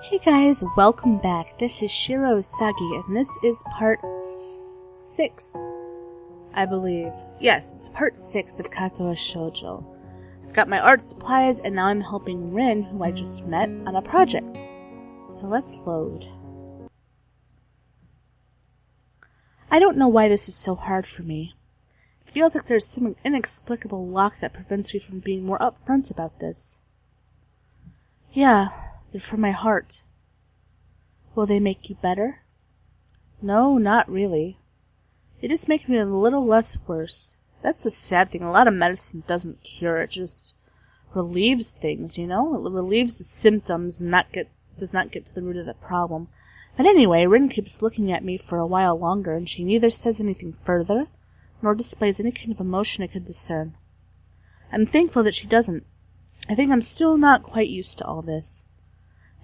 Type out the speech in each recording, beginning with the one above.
Hey guys, welcome back. This is Shiro Usagi, and this is part 6, I believe. Yes, it's part 6 of Katawa Shoujo. I've got my art supplies, and now I'm helping Rin, who I just met, on a project. So let's load. I don't know why this is so hard for me. It feels like there's some inexplicable lock that prevents me from being more upfront about this. Yeah, they're for my heart. Will they make you better? No, not really. They just make me a little less worse. That's the sad thing. A lot of medicine doesn't cure. It just relieves things, you know? It relieves the symptoms and does not get to the root of the problem. But anyway, Rin keeps looking at me for a while longer, and she neither says anything further, nor displays any kind of emotion I could discern. I'm thankful that she doesn't. I think I'm still not quite used to all this.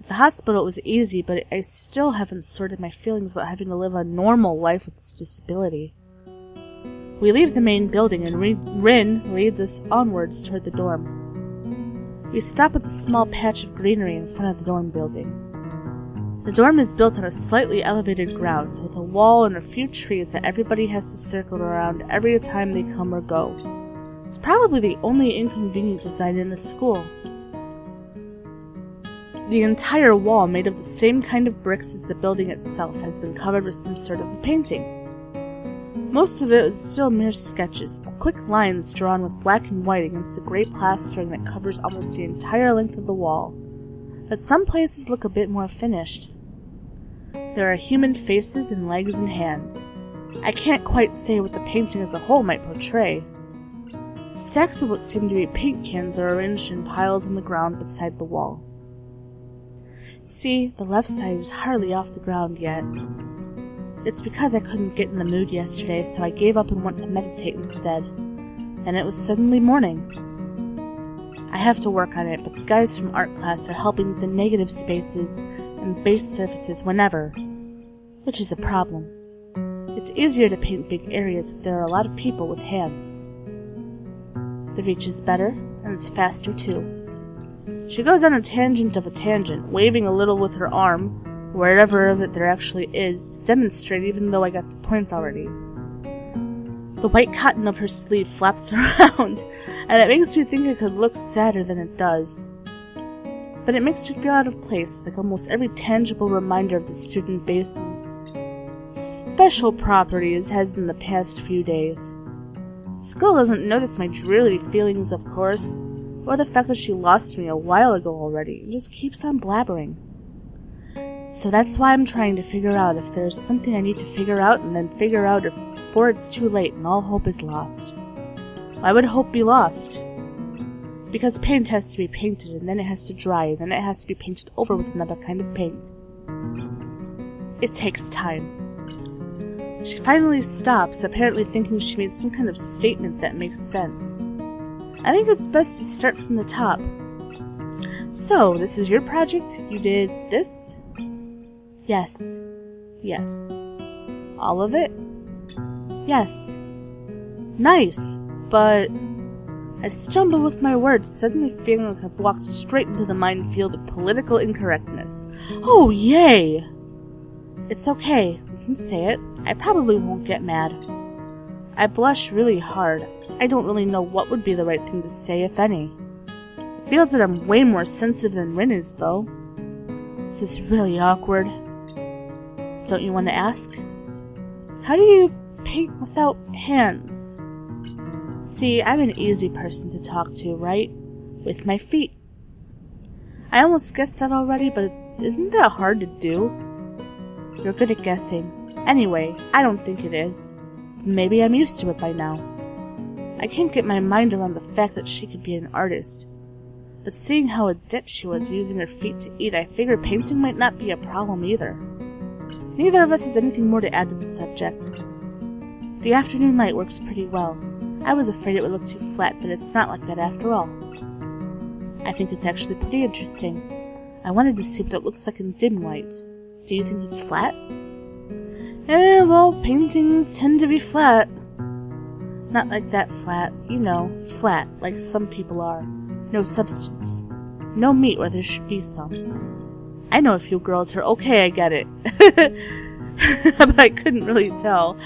At the hospital it was easy, but I still haven't sorted my feelings about having to live a normal life with this disability. We leave the main building, and Rin leads us onwards toward the dorm. We stop at the small patch of greenery in front of the dorm building. The dorm is built on a slightly elevated ground, with a wall and a few trees that everybody has to circle around every time they come or go. It's probably the only inconvenient design in the school. The entire wall, made of the same kind of bricks as the building itself, has been covered with some sort of a painting. Most of it is still mere sketches, quick lines drawn with black and white against the gray plastering that covers almost the entire length of the wall. But some places look a bit more finished. There are human faces and legs and hands. I can't quite say what the painting as a whole might portray. Stacks of what seem to be paint cans are arranged in piles on the ground beside the wall. See, the left side is hardly off the ground yet. It's because I couldn't get in the mood yesterday, so I gave up and went to meditate instead. And it was suddenly morning. I have to work on it, but the guys from art class are helping with the negative spaces and base surfaces whenever, which is a problem. It's easier to paint big areas if there are a lot of people with hands. The reach is better, and it's faster too. She goes on a tangent of a tangent, waving a little with her arm, wherever of it there actually is, to demonstrate even though I got the points already. The white cotton of her sleeve flaps around, and it makes me think it could look sadder than it does. But it makes me feel out of place, like almost every tangible reminder of the student base's special properties has in the past few days. This girl doesn't notice my dreary feelings, of course, or the fact that she lost me a while ago already, and just keeps on blabbering. So that's why I'm trying to figure out if there's something I need to figure out, and then figure out before it's too late and all hope is lost. Why would hope be lost? Because paint has to be painted, and then it has to dry, and then it has to be painted over with another kind of paint. It takes time. She finally stops, apparently thinking she made some kind of statement that makes sense. I think it's best to start from the top. So, this is your project? You did this? Yes. Yes. All of it? Yes. Nice, but... I stumble with my words, suddenly feeling like I've walked straight into the minefield of political incorrectness. Oh, yay! It's okay, you can say it. I probably won't get mad. I blush really hard. I don't really know what would be the right thing to say, if any. It feels that I'm way more sensitive than Rin is, though. This is really awkward. Don't you want to ask? How do you paint without hands? See, I'm an easy person to talk to, right? With my feet. I almost guessed that already, but isn't that hard to do? You're good at guessing. Anyway, I don't think it is. Maybe I'm used to it by now. I can't get my mind around the fact that she could be an artist. But seeing how adept she was using her feet to eat, I figured painting might not be a problem either. Neither of us has anything more to add to the subject. The afternoon light works pretty well. I was afraid it would look too flat, but it's not like that after all. I think it's actually pretty interesting. I wanted to see what it looks like in dim light. Do you think it's flat? Well, paintings tend to be flat. Not like that flat, you know, flat, like some people are. No substance. No meat where there should be some. I know a few girls here. Okay, I get it. But I couldn't really tell.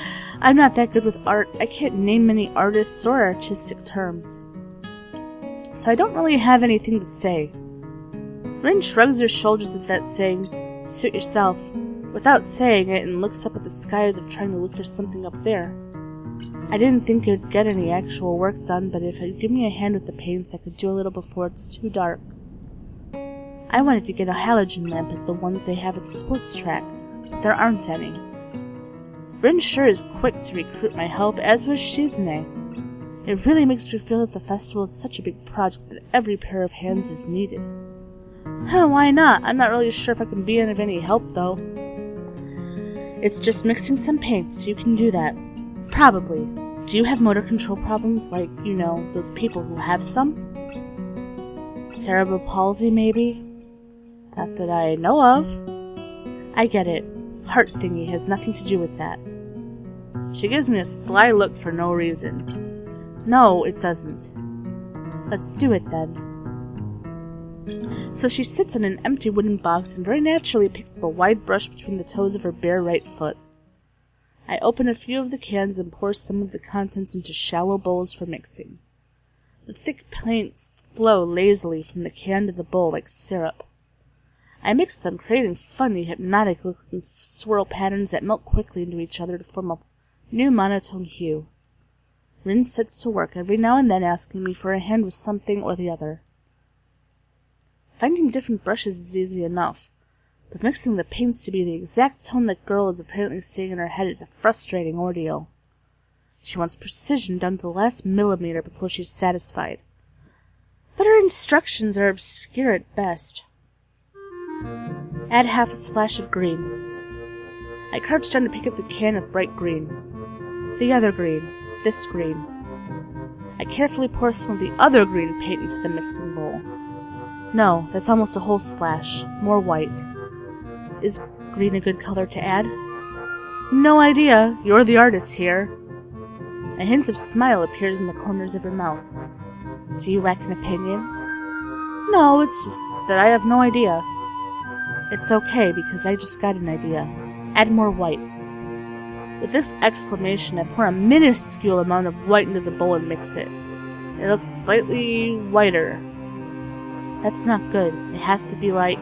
I'm not that good with art. I can't name many artists or artistic terms. So I don't really have anything to say. Rin shrugs her shoulders at that, saying, "Suit yourself," without saying it, and looks up at the sky as if trying to look for something up there. I didn't think it would get any actual work done, but if you'd give me a hand with the paints, I could do a little before it's too dark. I wanted to get a halogen lamp like the ones they have at the sports track, but there aren't any. Rin sure is quick to recruit my help, as was Shizune. It really makes me feel that the festival is such a big project that every pair of hands is needed. Why not? I'm not really sure if I can be of any help, though. It's just mixing some paints, so you can do that. Probably. Do you have motor control problems, like, those people who have some? Cerebral palsy, maybe? Not that I know of. I get it. Heart thingy has nothing to do with that. She gives me a sly look for no reason. No, it doesn't. Let's do it, then. So she sits on an empty wooden box and very naturally picks up a wide brush between the toes of her bare right foot. I open a few of the cans and pour some of the contents into shallow bowls for mixing. The thick paints flow lazily from the can to the bowl like syrup. I mix them, creating funny, hypnotic-looking swirl patterns that melt quickly into each other to form a new monotone hue. Rin sets to work, every now and then asking me for a hand with something or the other. Finding different brushes is easy enough, but mixing the paints to be the exact tone that girl is apparently seeing in her head is a frustrating ordeal. She wants precision down to the last millimeter before she's satisfied. But her instructions are obscure at best. Add half a splash of green. I crouch down to pick up the can of bright green. The other green. This green. I carefully pour some of the other green paint into the mixing bowl. No, that's almost a whole splash. More white. Is green a good color to add? No idea. You're the artist here. A hint of smile appears in the corners of her mouth. Do you lack an opinion? No, it's just that I have no idea. It's okay, because I just got an idea. Add more white. With this exclamation, I pour a minuscule amount of white into the bowl and mix it. It looks slightly whiter. That's not good. It has to be like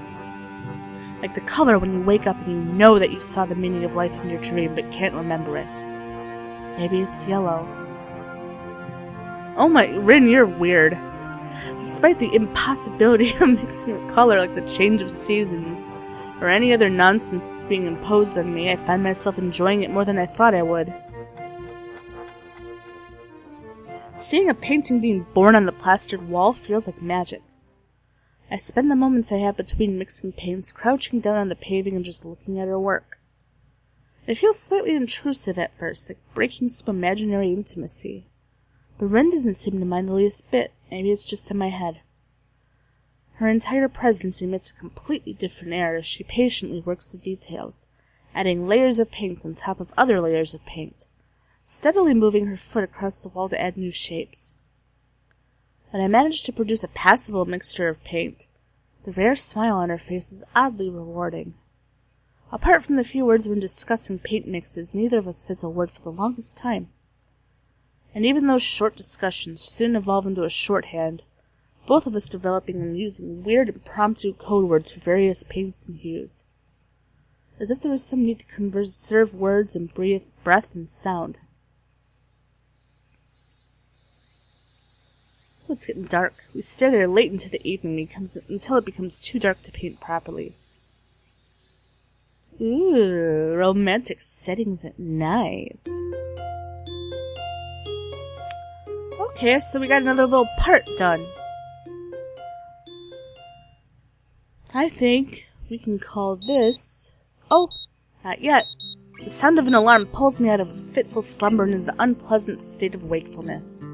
the color when you wake up and you know that you saw the meaning of life in your dream but can't remember it. Maybe it's yellow. Oh my, Rin, you're weird. Despite the impossibility of mixing a color like the change of seasons, or any other nonsense that's being imposed on me, I find myself enjoying it more than I thought I would. Seeing a painting being born on the plastered wall feels like magic. I spend the moments I have between mixing paints crouching down on the paving and just looking at her work. It feels slightly intrusive at first, like breaking some imaginary intimacy. But Ren doesn't seem to mind the least bit. Maybe it's just in my head. Her entire presence emits a completely different air as she patiently works the details, adding layers of paint on top of other layers of paint, steadily moving her foot across the wall to add new shapes. When I manage to produce a passable mixture of paint, the rare smile on her face is oddly rewarding. Apart from the few words when discussing paint mixes, neither of us says a word for the longest time. And even those short discussions soon evolve into a shorthand, both of us developing and using weird impromptu code words for various paints and hues. As if there was some need to conserve words and breathe breath and sound. Oh, it's getting dark. We stay there late into the evening until it becomes too dark to paint properly. Ooh, romantic settings at night. Okay, so we got another little part done. I think we can call this... Oh, not yet. The sound of an alarm pulls me out of a fitful slumber into the unpleasant state of wakefulness.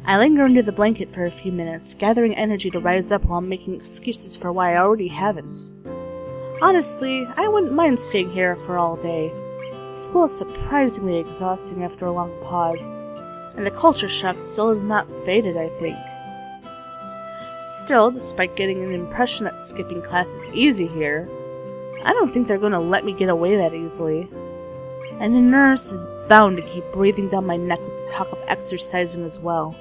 I linger under the blanket for a few minutes, gathering energy to rise up while making excuses for why I already haven't. Honestly, I wouldn't mind staying here for all day. School is surprisingly exhausting after a long pause, and the culture shock still has not faded, I think. Still, despite getting an impression that skipping class is easy here, I don't think they're going to let me get away that easily. And the nurse is bound to keep breathing down my neck with the talk of exercising as well.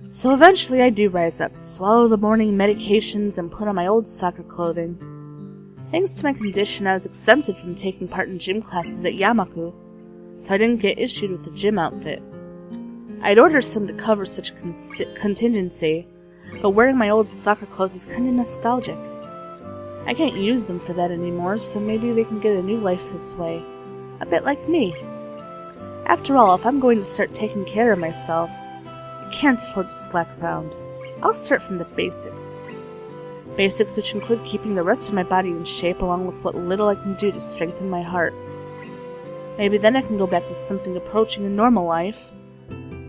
So eventually I do rise up, swallow the morning medications, and put on my old soccer clothing. Thanks to my condition, I was exempted from taking part in gym classes at Yamaku, so I didn't get issued with a gym outfit. I'd ordered some to cover such contingency, but wearing my old soccer clothes is kinda nostalgic. I can't use them for that anymore, so maybe they can get a new life this way. A bit like me. After all, if I'm going to start taking care of myself, I can't afford to slack around. I'll start from the basics. Basics which include keeping the rest of my body in shape along with what little I can do to strengthen my heart. Maybe then I can go back to something approaching a normal life.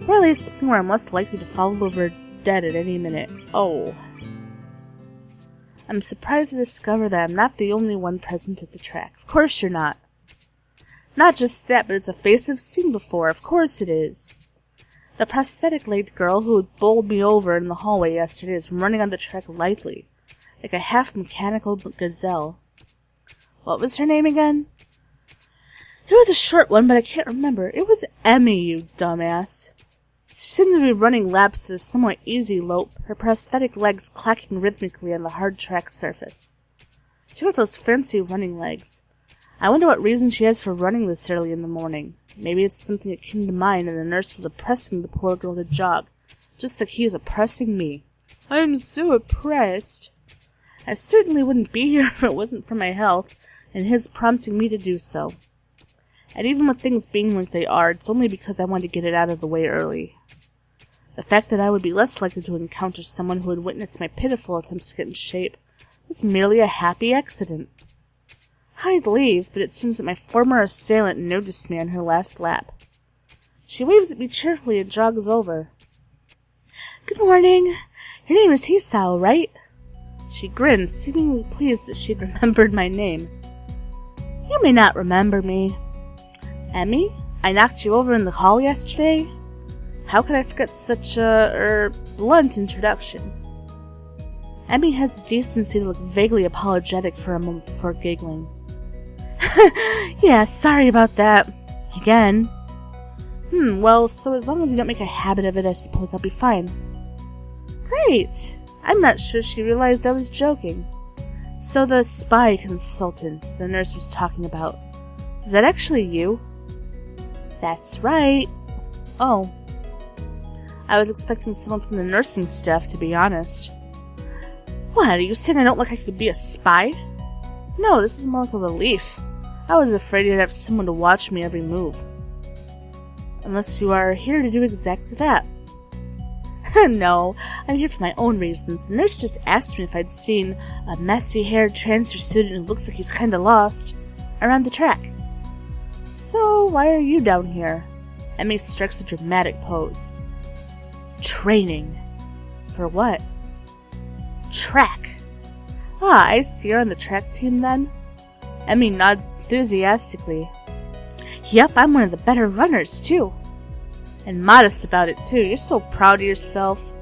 Or at least something where I'm less likely to fall over dead at any minute. Oh. I'm surprised to discover that I'm not the only one present at the track. Of course you're not. Not just that, but it's a face I've seen before. Of course it is. The prosthetic-legged girl who had bowled me over in the hallway yesterday is running on the track lightly, like a half-mechanical gazelle. What was her name again? It was a short one, but I can't remember. It was Emmy, you dumbass. She seemed to be running laps at a somewhat easy lope, her prosthetic legs clacking rhythmically on the hard track surface. She got those fancy running legs. I wonder what reason she has for running this early in the morning. Maybe it's something akin to mine, and the nurse is oppressing the poor girl to jog, just like he is oppressing me. I'm so oppressed. I certainly wouldn't be here if it wasn't for my health, and his prompting me to do so. And even with things being like they are, it's only because I want to get it out of the way early. The fact that I would be less likely to encounter someone who would witness my pitiful attempts to get in shape was merely a happy accident. I'd leave, but it seems that my former assailant noticed me on her last lap. She waves at me cheerfully and jogs over. Good morning. Your name is Hisao, right? She grins, seemingly pleased that she'd remembered my name. You may not remember me. Emmy? I knocked you over in the hall yesterday? How could I forget such a, blunt introduction? Emmy has the decency to look vaguely apologetic for a moment before giggling. Yeah, sorry about that. Again. Well, so as long as you don't make a habit of it, I suppose I'll be fine. Great! I'm not sure she realized I was joking. So the spy consultant the nurse was talking about, is that actually you? That's right. Oh. I was expecting someone from the nursing staff, to be honest. What, are you saying I don't look like I could be a spy? No, this is more like a relief. I was afraid you'd have someone to watch me every move. Unless you are here to do exactly that. No, I'm here for my own reasons. The nurse just asked me if I'd seen a messy-haired transfer student who looks like he's kinda lost around the track. So, why are you down here? Emmy strikes a dramatic pose. Training. For what? Track. Ah, I see you're on the track team then? Emmy nods enthusiastically. Yep, I'm one of the better runners, too. And modest about it, too. You're so proud of yourself.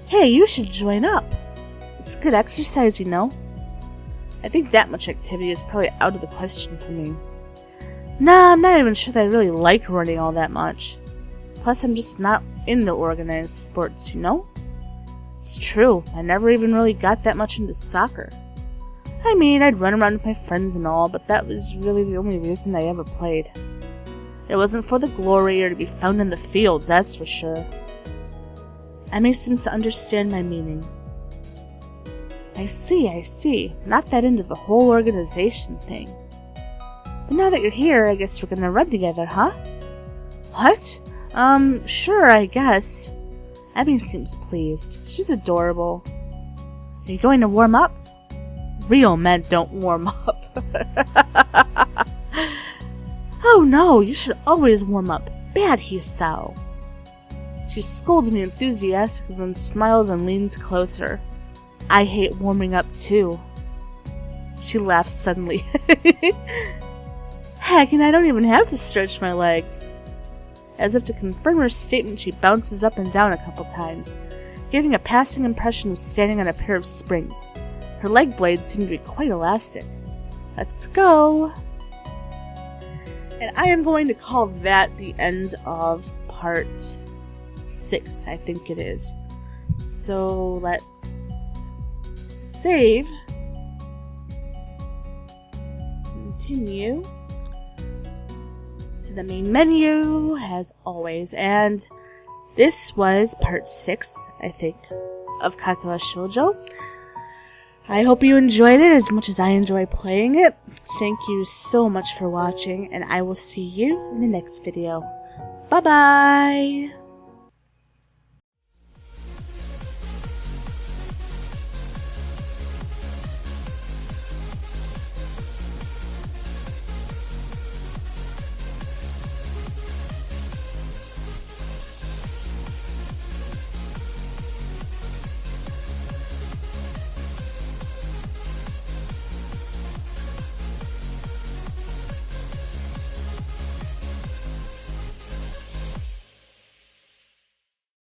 Hey, you should join up. It's good exercise, you know. I think that much activity is probably out of the question for me. Nah, I'm not even sure that I really like running all that much. Plus, I'm just not into organized sports, you know? It's true, I never even really got that much into soccer. I mean, I'd run around with my friends and all, but that was really the only reason I ever played. It wasn't for the glory or to be found in the field, that's for sure. Emmy seems to understand my meaning. I see. Not that into the whole organization thing. But now that you're here, I guess we're gonna run together, huh? What? Sure, I guess. Emmy seems pleased. She's adorable. Are you going to warm up? Real men don't warm up. Oh no, you should always warm up. Bad Hisao. She scolds me enthusiastically, then smiles and leans closer. I hate warming up too. She laughs suddenly. Heck, and I don't even have to stretch my legs. As if to confirm her statement, she bounces up and down a couple times, giving a passing impression of standing on a pair of springs. Her leg blades seem to be quite elastic. Let's go! And I am going to call that the end of part 6, I think it is. So let's save. Continue to the main menu, as always. And this was part 6, I think, of Katawa Shoujo. I hope you enjoyed it as much as I enjoy playing it. Thank you so much for watching, and I will see you in the next video. Bye-bye!